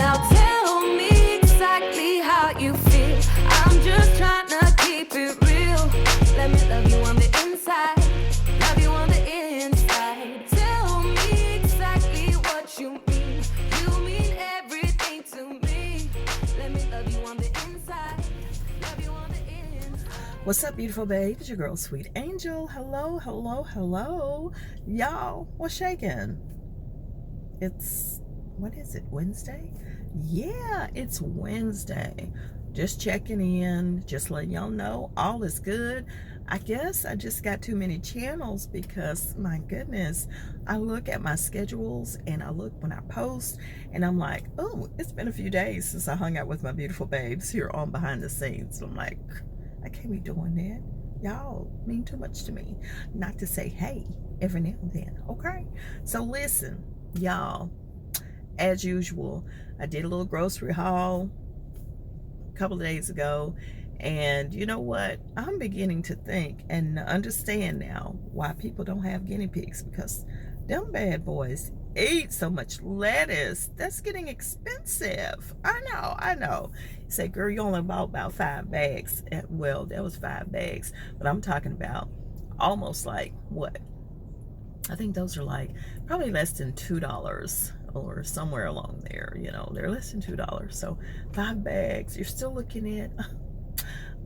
Now tell me exactly how you feel. I'm just trying to keep it real. Let me love you on the inside. Love you on the inside. Tell me exactly what you mean. You mean everything to me. Let me love you on the inside. Love you on the inside. What's up, beautiful babe? It's your girl, Sweet Angel. Hello, hello, hello. Y'all, what's shaking? What is it, Wednesday? Yeah, it's Wednesday. Just checking in, just letting y'all know all is good. I guess I just got too many channels because, my goodness, I look at my schedules and I look when I post and I'm like, oh, it's been a few days since I hung out with my beautiful babes here on Behind the Scenes. I'm like, I can't be doing that. Y'all mean too much to me not to say hey every now and then, okay? So listen, y'all, as usual, I did a little grocery haul a couple of days ago, and you know what? I'm beginning to think and understand now why people don't have guinea pigs, because them bad boys eat so much lettuce. That's getting expensive. I know. You say, girl, you only bought about 5 bags. Well, that was 5 bags, but I'm talking about almost like what? I think those are like probably less than $2 or somewhere along there. You know, they're less than $2. So 5 bags, you're still looking at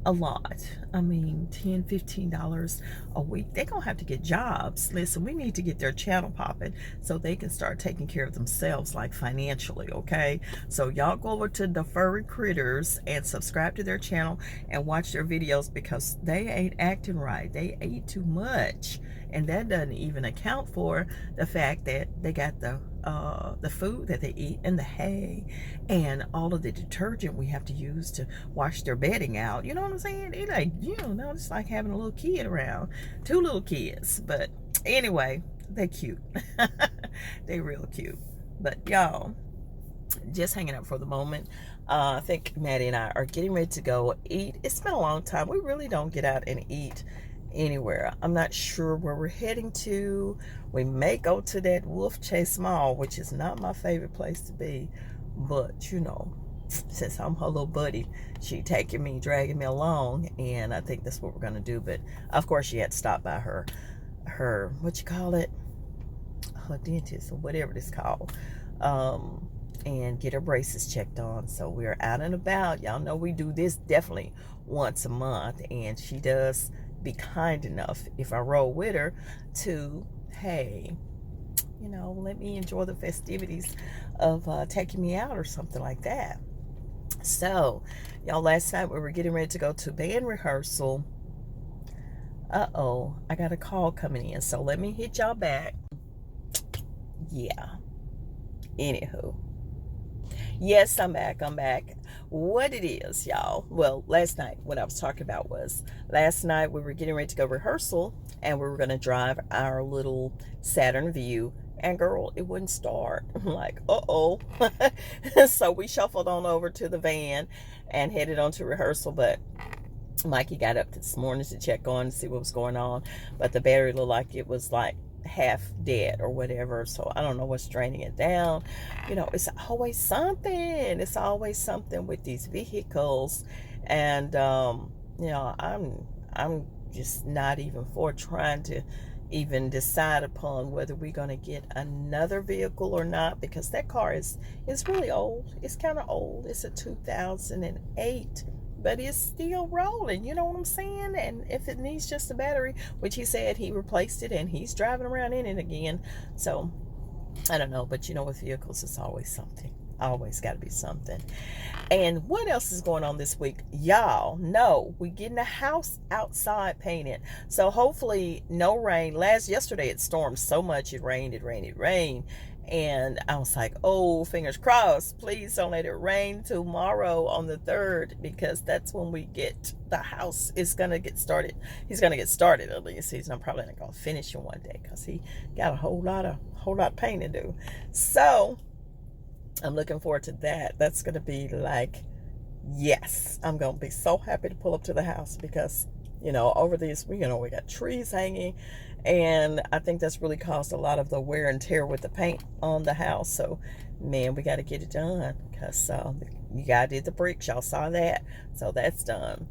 a lot. I mean, $10, $15 a week. They're gonna have to get jobs. Listen, we need to get their channel popping so they can start taking care of themselves, like financially, okay? So y'all go over to the Furry Critters and subscribe to their channel and watch their videos, because they ain't acting right. They eat too much, and that doesn't even account for the fact that they got the food that they eat and the hay and all of the detergent we have to use to wash their bedding out. You know what I'm saying? It like, you know, it's like having a little kid around. 2 little kids. But anyway, they cute. They real cute. But y'all, just hanging out for the moment. I think Maddie and I are getting ready to go eat. It's been a long time. We really don't get out and eat anywhere. I'm not sure where we're heading to. We may go to that Wolf Chase Mall, which is not my favorite place to be, but you know, since I'm her little buddy, she taking me, dragging me along, and I think that's what we're gonna do. But of course, she had to stop by her what you call it, her dentist or whatever it's called, and get her braces checked on. So we're out and about. Y'all know we do this definitely once a month, and she does be kind enough, if I roll with her, to, hey, you know, let me enjoy the festivities of taking me out or something like that. So y'all, last night we were getting ready to go to band rehearsal. I got a call coming in, so let me hit y'all back. Yeah, anywho, yes, I'm back. What it is, y'all, well, last night what I was talking about was, last night we were getting ready to go rehearsal, and we were going to drive our little Saturn View, and girl, it wouldn't start. I'm like, uh-oh. So we shuffled on over to the van and headed on to rehearsal. But Mikey got up this morning to check on and see what was going on, but the battery looked like it was like half dead or whatever. So I don't know what's draining it down. You know, it's always something. It's always something with these vehicles. And you know, I'm just not even for trying to even decide upon whether we're going to get another vehicle or not, because that car is really old. It's kind of old. It's a 2008, but it's still rolling, you know what I'm saying? And if it needs just a battery, which he said he replaced it and he's driving around in it again. So I don't know, but you know, with vehicles, it's always something. Always got to be something. And what else is going on this week? Y'all know we getting the house outside painted. So hopefully no rain. Yesterday it stormed so much. It rained. And I was like, oh, fingers crossed. Please don't let it rain tomorrow on the 3rd, because that's when we get the house is going to get started. He's going to get started at least. He's not probably not going to finish in one day, because he got a whole lot of painting to do. So I'm looking forward to that. That's going to be like, yes, I'm going to be so happy to pull up to the house, because over these, we got trees hanging, and I think that's really caused a lot of the wear and tear with the paint on the house. So, man, we got to get it done because you guys did the bricks. Y'all saw that. So that's done.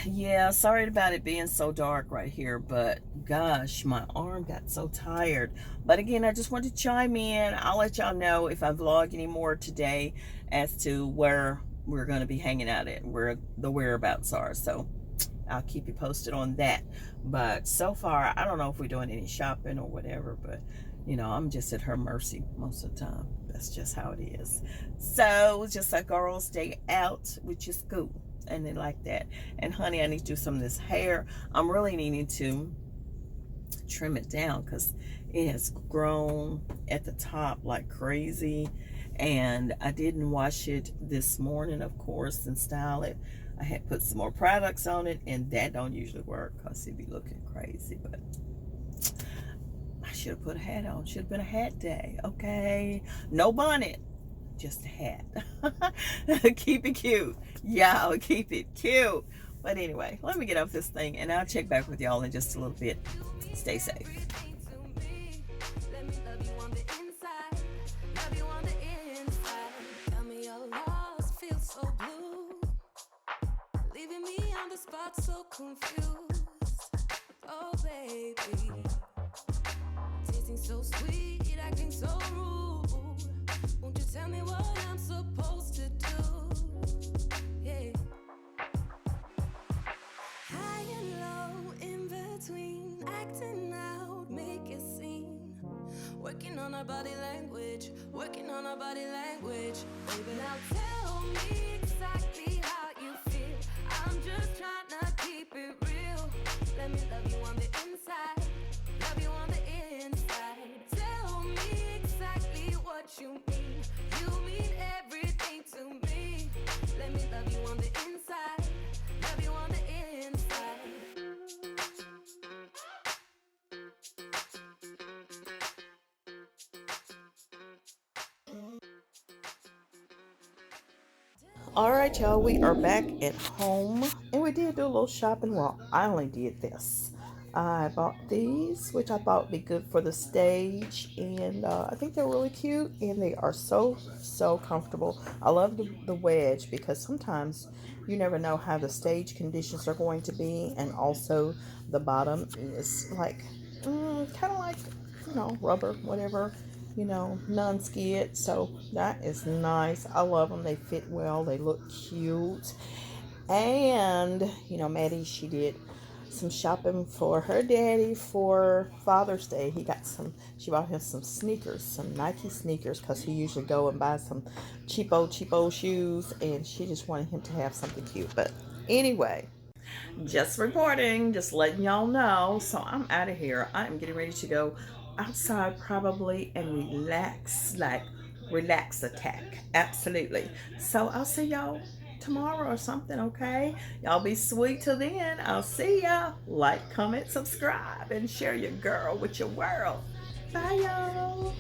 Yeah, sorry about it being so dark right here, but gosh, my arm got so tired. But again, I just wanted to chime in. I'll let y'all know if I vlog anymore today as to where we're going to be hanging out at, where the whereabouts are. So I'll keep you posted on that. But so far, I don't know if we're doing any shopping or whatever, but I'm just at her mercy most of the time. That's just how it is. So just a girls' day out, which is cool. And then like that. And honey, I need to do some of this hair. I'm really needing to trim it down because it has grown at the top like crazy. And I didn't wash it this morning, of course, and style it. I had put some more products on it, and that don't usually work because it be looking crazy. But I should have put a hat on. Should have been a hat day. Okay, no bonnet, just a hat. Keep it cute. Y'all keep it cute. But anyway, let me get off this thing, and I'll check back with y'all in just a little bit. Stay safe. Leaving me on the spot so confused. Oh baby, tasting so sweet, acting so rude. Won't you tell me what I'm supposed to do? Yeah. High and low, in between, acting out, make a scene. Working on our body language, working on our body language. Baby, now tell me exactly how you feel. I'm just trying to keep it real. Let me love you on the inside, love you on the inside. Tell me exactly what you mean. You mean everything to me. Let me love you on the inside, love you on the inside. All right, y'all, we are back at home, and we did do a little shopping. Well, I only did this. I bought these, which I thought would be good for the stage, and I think they're really cute, and they are so comfortable. I love the wedge because sometimes you never know how the stage conditions are going to be, and also the bottom is like kind of like rubber, whatever, non-skid. So that is nice. I love them. They fit well. They look cute. And Maddie, she did some shopping for her daddy for Father's Day. She bought him some sneakers, some Nike sneakers, because he usually go and buy some cheapo shoes, and she just wanted him to have something cute. But anyway, just reporting, just letting y'all know. So I'm out of here. I'm getting ready to go outside probably and relax attack. Absolutely. So I'll see y'all tomorrow or something, okay? Y'all be sweet till then. I'll see ya. Like, comment, subscribe, and share your girl with your world. Bye, y'all.